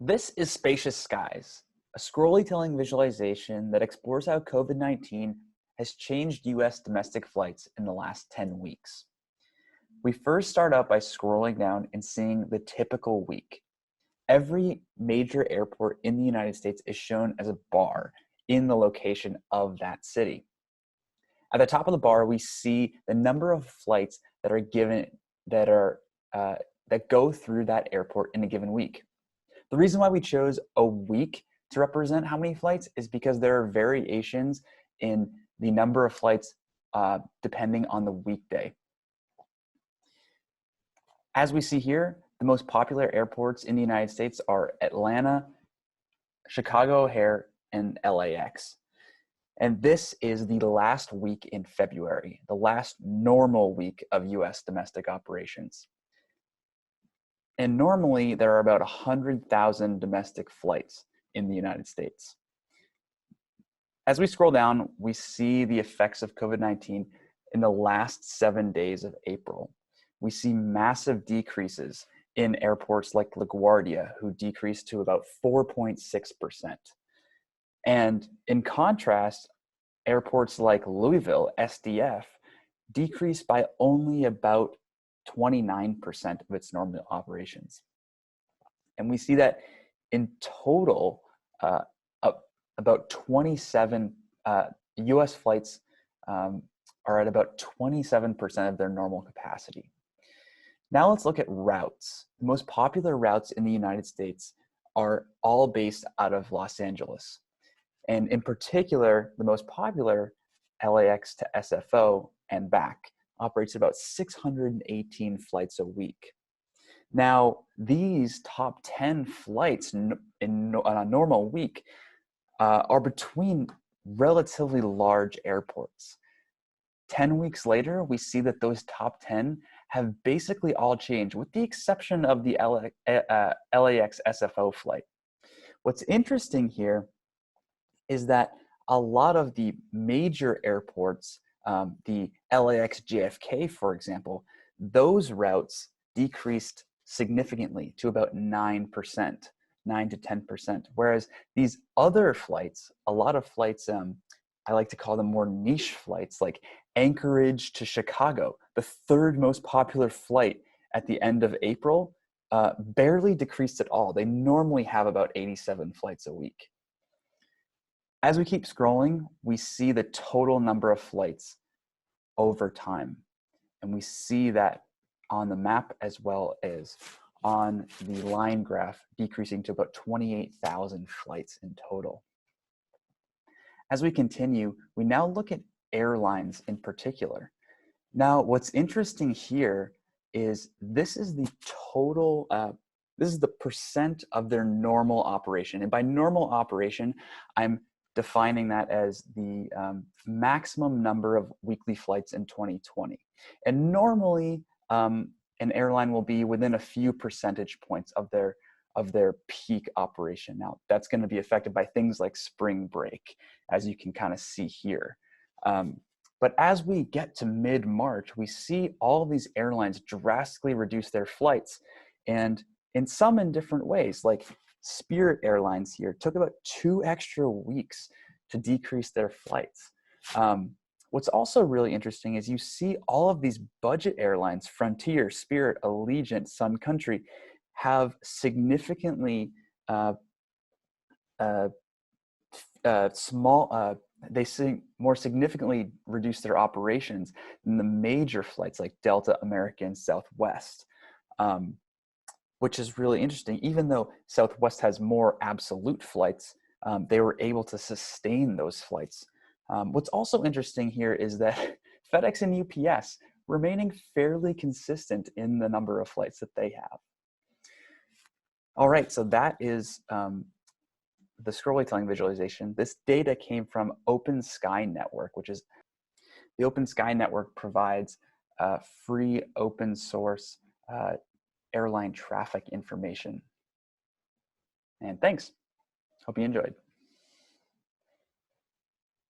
This is Spacious Skies, a scrolly-telling visualization that explores how COVID-19 has changed U.S. domestic flights in the last 10 weeks. We first start out by scrolling down and seeing the typical week. Every major airport in the United States is shown as a bar in the location of that city. At the top of the bar, we see the number of flights that are given that go through that airport in a given week. The reason why we chose a week to represent how many flights is because there are variations in the number of flights depending on the weekday. As we see here, the most popular airports in the United States are Atlanta, Chicago O'Hare, and LAX. And this is the last week in February, the last normal week of US domestic operations. And normally there are about 100,000 domestic flights in the United States. As we scroll down, we see the effects of COVID-19 in the last 7 days of April. We see massive decreases in airports like LaGuardia, who decreased to about 4.6%. And in contrast, airports like Louisville, SDF, decreased by only about 29% of its normal operations. And we see that in total, about 27 US flights are at about 27% of their normal capacity. Now let's look at routes. The most popular routes in the United States are all based out of Los Angeles. And in particular, the most popular, LAX to SFO and back, operates about 618 flights a week. Now, these top 10 flights on a normal week are between relatively large airports. 10 weeks later, we see that those top 10 have basically all changed, with the exception of the LAX SFO flight. What's interesting here is that a lot of the major airports, the LAX JFK, for example, those routes decreased significantly to about 9%, 9 to 10%. Whereas these other flights, a lot of flights, I like to call them more niche flights, like Anchorage to Chicago, the third most popular flight at the end of April, barely decreased at all. They normally have about 87 flights a week. As we keep scrolling, we see the total number of flights over time. And we see that on the map as well as on the line graph, decreasing to about 28,000 flights in total. As we continue, we now look at airlines in particular. Now, what's interesting here is this is the total, this is the percent of their normal operation. And by normal operation, I'm defining that as the maximum number of weekly flights in 2020. And normally, an airline will be within a few percentage points of their peak operation. Now, that's going to be affected by things like spring break, as you can kind of see here. But as we get to mid-March, we see all of these airlines drastically reduce their flights, and in different ways. Like Spirit Airlines here took about 2 extra weeks to decrease their flights. What's also really interesting is you see all of these budget airlines, Frontier, Spirit, Allegiant, Sun Country, have significantly more significantly reduce their operations than the major flights like Delta, American, Southwest, which is really interesting. Even though Southwest has more absolute flights, they were able to sustain those flights. What's also interesting here is that FedEx and UPS remaining fairly consistent in the number of flights that they have. All right, so that is the scrolly-telling visualization. This data came from Open Sky Network, which is the Open Sky Network provides free open source airline traffic information. And thanks. Hope you enjoyed.